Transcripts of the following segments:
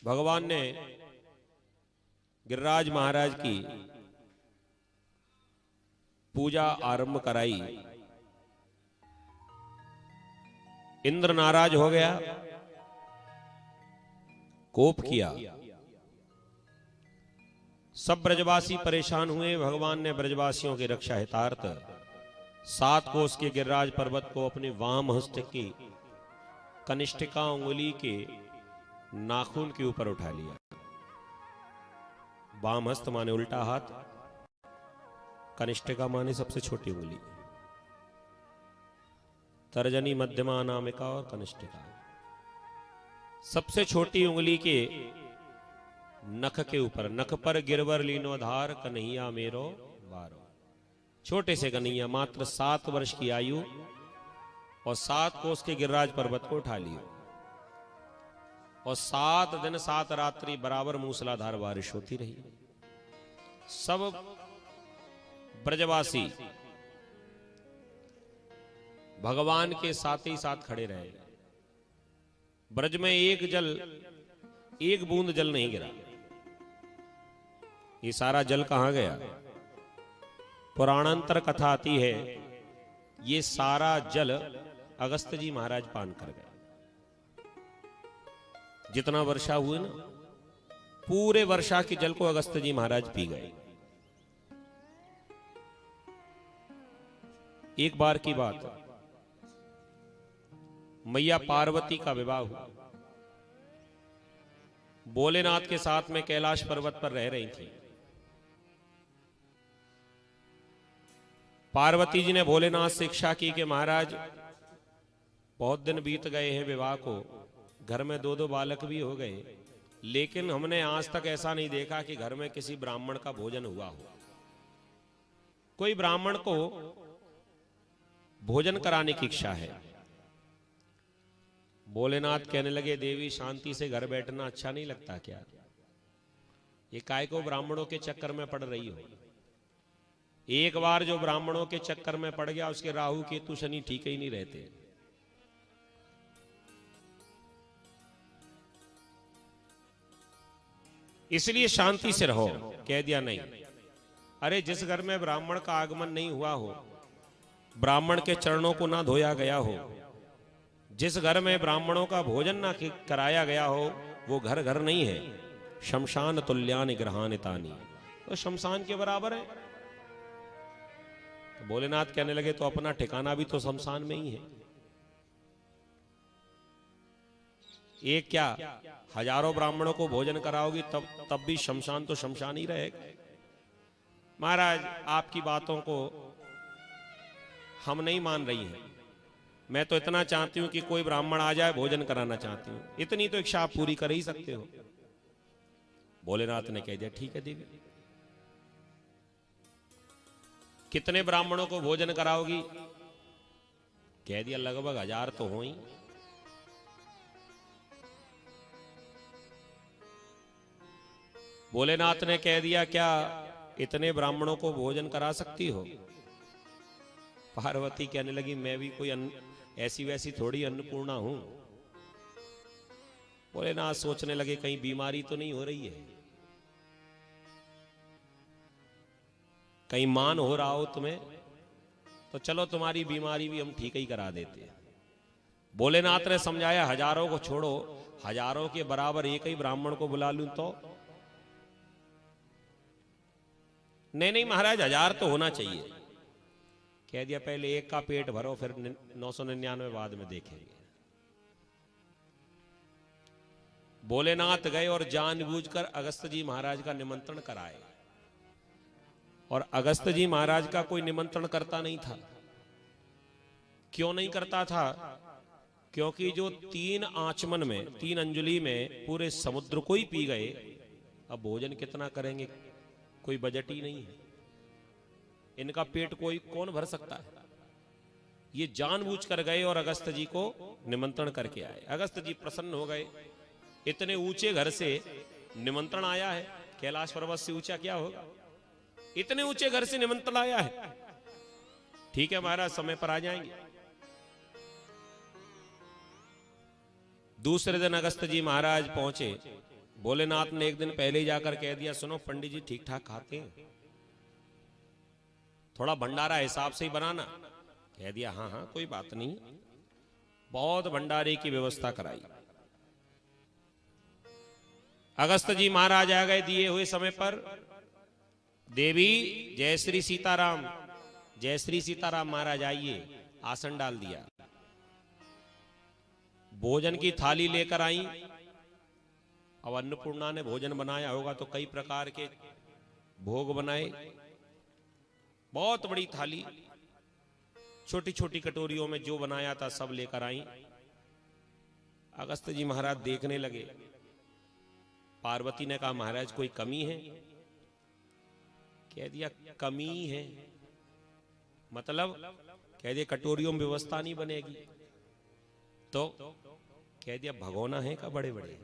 भगवान ने गिरिराज महाराज की पूजा आरंभ कराई। इंद्र नाराज हो गया, कोप किया। सब ब्रजवासी परेशान हुए। भगवान ने ब्रजवासियों की रक्षा हितार्थ 7 कोस के गिरिराज पर्वत को अपनी वाम हस्त की कनिष्ठिका उंगली के नाखून के ऊपर उठा लिया। वाम हस्त माने उल्टा हाथ, कनिष्ठिका माने सबसे छोटी उंगली, तर्जनी, मध्यमा, अनामिका और कनिष्ठिका। सबसे छोटी उंगली के नख के ऊपर, नख पर गिरवर लीनो धार, कन्हैया मेरो बारो। छोटे से कन्हैया, मात्र 7 वर्ष की आयु, और 7 कोस के गिरिराज पर्वत को उठा लिया। और 7 दिन 7 रात्रि बराबर मूसलाधार बारिश होती रही। सब ब्रजवासी भगवान के साथ ही साथ खड़े रहे। ब्रज में एक बूंद जल नहीं गिरा। ये सारा जल कहां गया? पुराणांतर कथा आती है, ये सारा जल अगस्त जी महाराज पान कर गए। जितना वर्षा हुई ना, पूरे वर्षा के जल को अगस्त जी महाराज पी गए। एक बार की बात, मैया पार्वती का विवाह हुआ। भोलेनाथ के साथ में कैलाश पर्वत पर रह रही थी। पार्वती जी ने भोलेनाथ से इच्छा की कि महाराज, बहुत दिन बीत गए हैं विवाह को, घर में 2-2 बालक भी हो गए, लेकिन हमने आज तक ऐसा नहीं देखा कि घर में किसी ब्राह्मण का भोजन हुआ हो। कोई ब्राह्मण को भोजन कराने की इच्छा है। भोलेनाथ कहने लगे, देवी शांति से घर बैठना अच्छा नहीं लगता क्या? ये काय को ब्राह्मणों के चक्कर में पड़ रही हो? एक बार जो ब्राह्मणों के चक्कर में पड़ गया, उसके राहु केतु शनि ठीक ही नहीं रहते। इसलिए शांति से रहो। कह दिया नहीं। अरे जिस घर में ब्राह्मण का आगमन नहीं हुआ हो, ब्राह्मण के चरणों को ना धोया गया हो, जिस घर में ब्राह्मणों का भोजन ना कराया गया हो, वो घर घर नहीं है। शमशान तुल्यानि ग्रहानि तानि, तो शमशान के बराबर है। तो भोलेनाथ कहने लगे, तो अपना ठिकाना भी तो शमशान में ही है। एक क्या, हजारों ब्राह्मणों को भोजन कराओगी तब भी शमशान तो शमशान ही रहेगा। महाराज, आपकी बातों को हम नहीं मान रही हैं। मैं तो इतना चाहती हूं कि कोई ब्राह्मण आ जाए, भोजन कराना चाहती हूं। इतनी तो इच्छा आप पूरी कर ही सकते हो। भोलेनाथ ने कह दिया, ठीक है देवी। कितने ब्राह्मणों को भोजन कराओगी? कह दिया, लगभग 1000 तो हो ही। भोलेनाथ ने कह दिया, क्या इतने ब्राह्मणों को भोजन करा सकती हो? पार्वती कहने लगी, मैं भी कोई ऐसी वैसी थोड़ी अन्नपूर्णा हूं। भोलेनाथ सोचने लगे, कहीं बीमारी तो नहीं हो रही है, कहीं मान हो रहा हो तुम्हें, तो चलो तुम्हारी बीमारी भी हम ठीक ही करा देते हैं। भोलेनाथ ने समझाया, हजारों को छोड़ो, हजारों के बराबर एक ही ब्राह्मण को बुला लूं तो? नहीं महाराज, 1000 तो होना चाहिए। कह दिया, पहले एक का पेट भरो, फिर 999 बाद में देखेंगे। भोलेनाथ गए और जानबूझकर अगस्त जी महाराज का निमंत्रण कराए। और अगस्त जी महाराज का कोई निमंत्रण करता नहीं था। क्यों नहीं करता था? क्योंकि जो 3 आचमन में, 3 अंजलि में पूरे समुद्र को ही पी गए, अब भोजन कितना करेंगे? कोई बजट ही नहीं है। इनका पेट कौन भर सकता है? ये जानबूझ कर गए और अगस्त जी को निमंत्रण करके आए। अगस्त जी प्रसन्न हो गए। इतने ऊंचे घर से निमंत्रण आया है, कैलाश पर्वत से ऊंचा क्या होगा? इतने ऊंचे घर से निमंत्रण आया है। ठीक है महाराज, समय पर आ जाएंगे। दूसरे दिन अगस्त जी महाराज पहुंचे भोलेनाथ ने एक दिन पहले ही जाकर कह दिया, सुनो पंडित जी ठीक ठाक खाते हैं, थोड़ा भंडारा हिसाब से ही बनाना। कह दिया हाँ हाँ कोई बात नहीं। बहुत भंडारे की व्यवस्था कराई। अगस्त जी महाराज आ गए दिए हुए समय पर। देवी जय श्री सीताराम, जय श्री सीताराम महाराज आइए। आसन डाल दिया, भोजन की थाली लेकर आई। अब अन्नपूर्णा ने भोजन बनाया होगा तो कई प्रकार के भोग बनाए। बहुत बड़ी थाली, छोटी छोटी कटोरियों में जो बनाया था सब लेकर आई। अगस्त जी महाराज देखने लगे। पार्वती ने कहा महाराज कोई कमी है? कह दिया कमी है मतलब? कह दिया कटोरियों में व्यवस्था नहीं बनेगी तो? कह दिया भगोना है का बड़े बड़े,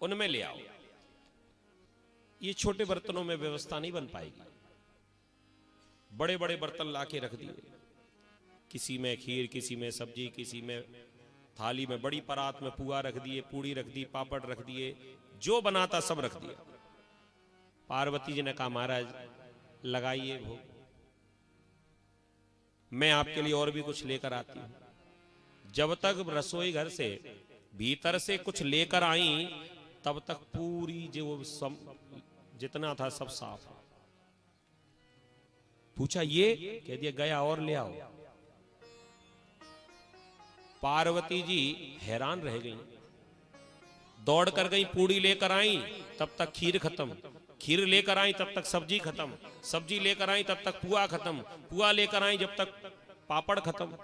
उनमें ले आओ। ये छोटे बर्तनों में व्यवस्था नहीं बन पाएगी। बड़े बड़े बर्तन लाके रख दिए, किसी में खीर, किसी में सब्जी, किसी में थाली में बड़ी परात में पुआ रख दिए, पूड़ी रख दी, पापड़ रख दिए, जो बनाता सब रख दिया। पार्वती जी ने कहा महाराज लगाइए भोग, मैं आपके लिए और भी कुछ लेकर आती हूं। जब तक रसोई घर से भीतर से कुछ लेकर आई तब तक पूरी जो जितना था सब साफ। पूछा ये? कह दिया गया और ले आओ। पार्वती जी हैरान रह गई, दौड़ कर गई, पूड़ी लेकर आई तब तक खीर खत्म, खीर लेकर आई तब तक सब्जी खत्म, सब्जी लेकर आई तब तक पुआ खत्म, पुआ लेकर आई जब तक पापड़ खत्म।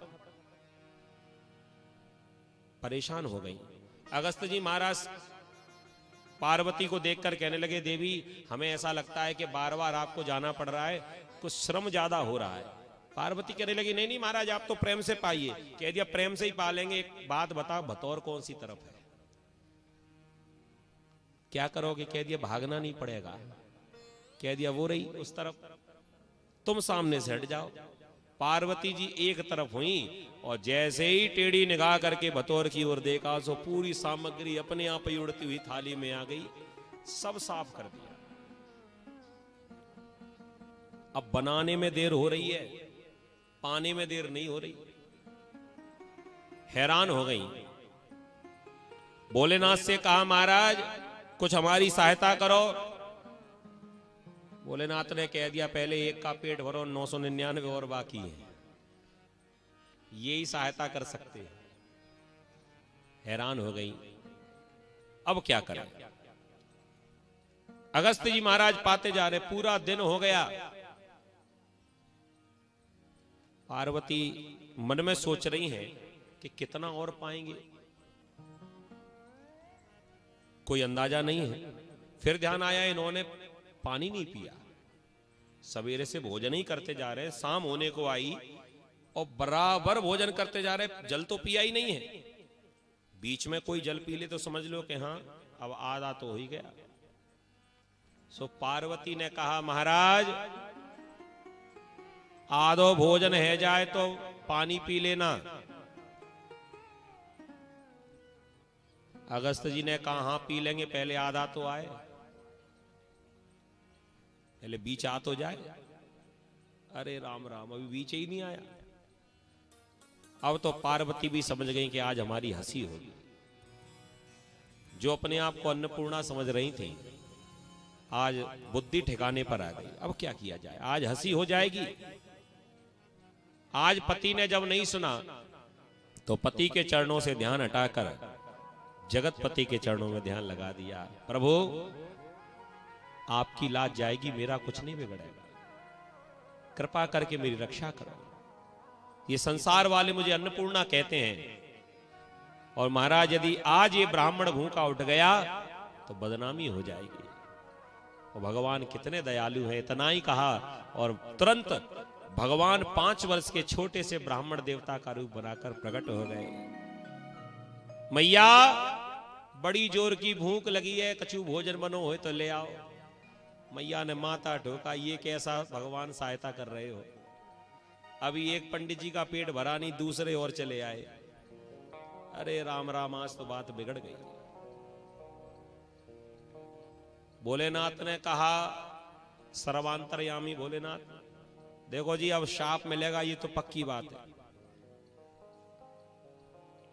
परेशान हो गई। अगस्त जी महाराज पार्वती को देखकर कहने लगे देवी हमें ऐसा लगता है कि बार बार आपको जाना पड़ रहा है, कुछ श्रम ज्यादा हो रहा है। पार्वती कहने लगी नहीं नहीं महाराज आप तो प्रेम से पाइए। कह दिया प्रेम से ही पालेंगे। एक बात बताओ भतौर कौन सी तरफ है? क्या करोगे? कह दिया भागना नहीं पड़ेगा। कह दिया वो रही उस तरफ, तुम सामने से हट जाओ। पार्वती जी एक तरफ हुई और जैसे ही टेढ़ी निगाह करके भतौर की ओर देखा सो पूरी सामग्री अपने आप ही उड़ती हुई थाली में आ गई, सब साफ कर दिया। अब बनाने में देर हो रही है, पाने में देर नहीं हो रही। हैरान हो गई। भोलेनाथ से कहा महाराज कुछ हमारी सहायता करो। भोलेनाथ ने कह दिया पहले एक का पेट भरो, 999 और बाकी है, यही सहायता कर सकते हैं। हैरान हो गई, अब क्या करें? अगस्त जी महाराज पाते जा रहे, पूरा दिन हो गया। पार्वती मन में सोच रही हैं कि कितना और पाएंगे, कोई अंदाजा नहीं है। फिर ध्यान आया इन्होंने पानी नहीं पिया, सवेरे से भोजन ही करते जा रहे, शाम होने को आई और बराबर भोजन करते जा रहे, जल तो पिया ही नहीं है। बीच में कोई जल पी ले तो समझ लो कि हाँ अब आधा तो हो ही गया। सो पार्वती ने कहा महाराज आधो भोजन है जाए तो पानी पी लेना। अगस्त जी ने कहा हाँ पी लेंगे, पहले आधा तो आए, पहले बीच आ तो जाए। अरे राम राम अभी बीच ही नहीं आया। अब तो पार्वती भी समझ गई कि आज हमारी हंसी होगी। जो अपने आप को अन्नपूर्णा समझ रही थी आज बुद्धि ठिकाने पर आ गई। अब क्या किया जाए, आज हंसी हो जाएगी। आज पति ने जब नहीं सुना तो पति के चरणों से ध्यान हटाकर जगतपति के चरणों में ध्यान लगा दिया। प्रभु आपकी लाज जाएगी, मेरा कुछ नहीं बिगड़ेगा, कृपा करके मेरी रक्षा करो। ये संसार वाले मुझे अन्नपूर्णा कहते हैं और महाराज यदि आज ये ब्राह्मण भूखा उठ गया तो बदनामी हो जाएगी। और भगवान कितने दयालु हैं, इतना ही कहा और तुरंत भगवान 5 वर्ष के छोटे से ब्राह्मण देवता का रूप बनाकर प्रकट हो गए। मैया बड़ी जोर की भूख लगी है, कछु भोजन बनो हो तो ले आओ। मैया ने माथा ठोका, ये कैसा भगवान सहायता कर रहे हो? अभी एक पंडित जी का पेट भरा नहीं, दूसरे और चले आए। अरे राम राम, आज तो बात बिगड़ गई। भोलेनाथ ने कहा, सर्वांतरयामी भोलेनाथ, देखो जी अब शाप मिलेगा, ये तो पक्की बात है,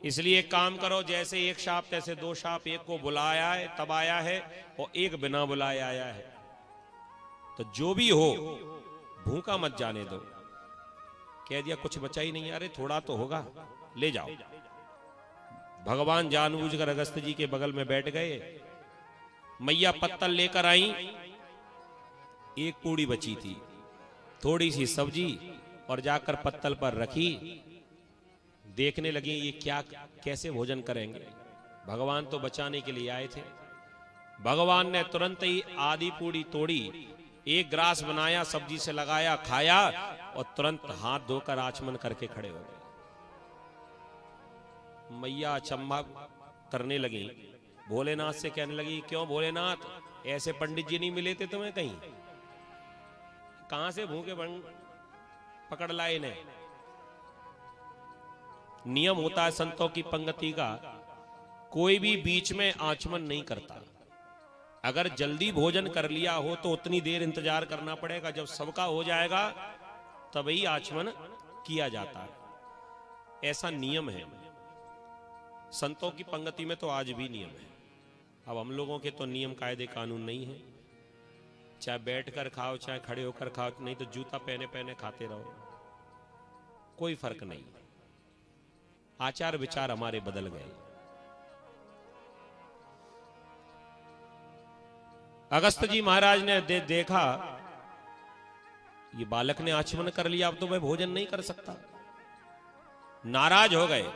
इसलिए एक काम करो, जैसे एक शाप तैसे दो शाप, एक को बुलाया है तब आया है और एक बिना बुलाए आया है, तो जो भी हो भूखा मत जाने दो। कह दिया कुछ बचा ही नहीं, अरे थोड़ा तो होगा, ले जाओ। भगवान जानबूझकर अगस्त जी के बगल में बैठ गए, मैया पत्तल लेकर आई, एक पूड़ी बची थी, थोड़ी सी सब्जी, और जाकर पत्तल पर रखी, देखने लगी ये क्या कैसे भोजन करेंगे। भगवान तो बचाने के लिए आए थे। भगवान ने तुरंत ही आधी पूड़ी तोड़ी, एक ग्रास बनाया, सब्जी से लगाया, खाया और तुरंत हाथ धोकर आचमन करके खड़े हो गए। मैया अचंभा करने लगी, भोलेनाथ से कहने लगी, क्यों भोलेनाथ, ऐसे पंडित जी नहीं मिले थे तुम्हें कहीं? कहां से भूखे पकड़ लाए इन्हें? नियम होता है संतों की पंक्ति का, कोई भी बीच में आचमन नहीं करता। अगर जल्दी भोजन कर लिया हो तो उतनी देर इंतजार करना पड़ेगा, जब सबका हो जाएगा तभी आचमन किया जाता है, ऐसा नियम है। संतों की पंक्ति में तो आज भी नियम है। अब हम लोगों के तो नियम कायदे कानून नहीं है, चाहे बैठकर खाओ चाहे खड़े होकर खाओ, नहीं तो जूता पहने पहने खाते रहो, कोई फर्क नहीं। आचार विचार हमारे बदल गए। अगस्त जी महाराज ने देखा ये बालक ने आचमन कर लिया, अब तो मैं भोजन नहीं कर सकता। नाराज हो गए,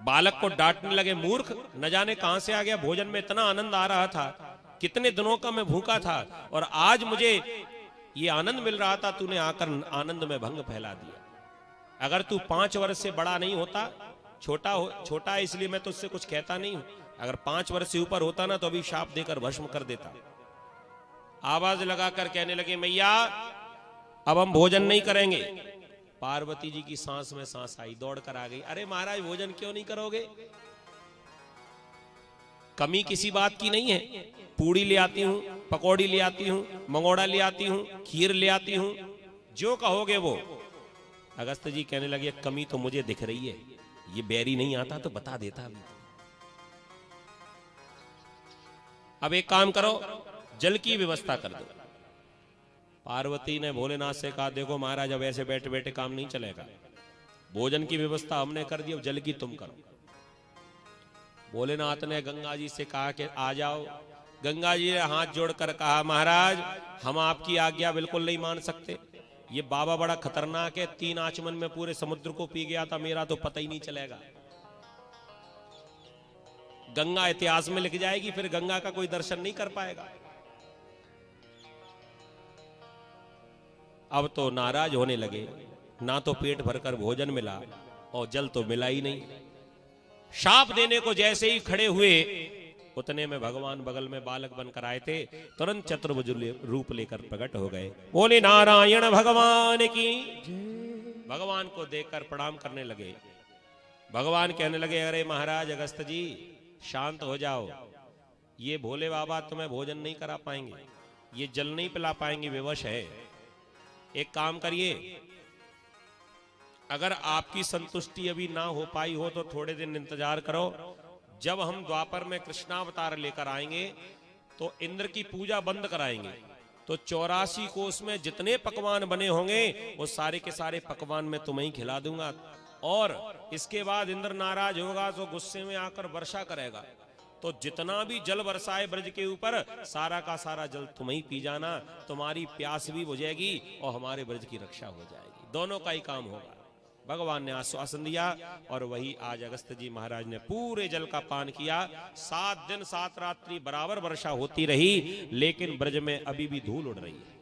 बालक को डांटने लगे, मूर्ख, न जाने कहां से आ गया, भोजन में इतना आनंद आ रहा था, कितने दिनों का मैं भूखा था और आज मुझे ये आनंद मिल रहा था, तूने आकर आनंद में भंग फैला दिया। अगर तू 5 वर्ष से बड़ा नहीं होता, छोटा है इसलिए मैं तुझसे कुछ कहता नहीं हूं, अगर 5 वर्ष से ऊपर होता ना तो अभी शाप देकर भस्म कर देता। आवाज लगाकर कहने लगे, मैया अब हम भोजन नहीं करेंगे। पार्वती जी की सांस में सांस आई, दौड़ कर आ गई, अरे महाराज भोजन क्यों नहीं करोगे? कमी किसी बात की नहीं है, पूड़ी ले आती हूं, पकौड़ी ले आती हूं, मंगोड़ा ले आती हूं, खीर ले आती हूं, जो कहोगे वो। अगस्त जी कहने लगे, कमी तो मुझे दिख रही है, ये बैरी नहीं आता तो बता देता अभी। अब एक काम करो, जल की व्यवस्था कर दो। पार्वती ने भोलेनाथ से कहा, देखो महाराज अब ऐसे बैठे बैठे काम नहीं चलेगा, भोजन की व्यवस्था हमने कर दी, अब जल की तुम करो। भोलेनाथ ने गंगा जी से कहा कि आ जाओ। गंगा जी ने हाथ जोड़कर कहा, महाराज हम आपकी आज्ञा बिल्कुल नहीं मान सकते, ये बाबा बड़ा खतरनाक है, 3 आचमन में पूरे समुद्र को पी गया था, मेरा तो पता ही नहीं चलेगा। गंगा इतिहास में लिख जाएगी, फिर गंगा का कोई दर्शन नहीं कर पाएगा। अब तो नाराज होने लगे, ना तो पेट भरकर भोजन मिला और जल तो मिला ही नहीं। शाप देने को जैसे ही खड़े हुए, उतने में भगवान बगल में बालक बनकर आए थे, तुरंत चतुर्भुज रूप लेकर प्रकट हो गए। बोले नारायण भगवान की। भगवान को देखकर प्रणाम करने लगे। भगवान कहने लगे, अरे महाराज अगस्त जी शांत हो जाओ, ये भोले बाबा तुम्हें भोजन नहीं करा पाएंगे, ये जल नहीं पिला पाएंगे, विवश है। एक काम करिए, अगर आपकी संतुष्टि अभी ना हो पाई हो तो थोड़े दिन इंतजार करो, जब हम द्वापर में कृष्णावतार लेकर आएंगे तो इंद्र की पूजा बंद कराएंगे, तो 84 कोस में जितने पकवान बने होंगे वो सारे के सारे पकवान मैं तुम्हें ही खिला दूंगा, और इसके बाद इंद्र नाराज होगा तो गुस्से में आकर वर्षा करेगा, तो जितना भी जल बरसाए ब्रज के ऊपर सारा का सारा जल तुम ही पी जाना, तुम्हारी प्यास भी बुझेगी और हमारे ब्रज की रक्षा हो जाएगी, दोनों का ही काम होगा। भगवान ने आश्वासन दिया और वही आज अगस्त जी महाराज ने पूरे जल का पान किया। 7 दिन 7 रात्रि बराबर वर्षा होती रही, लेकिन ब्रज में अभी भी धूल उड़ रही है।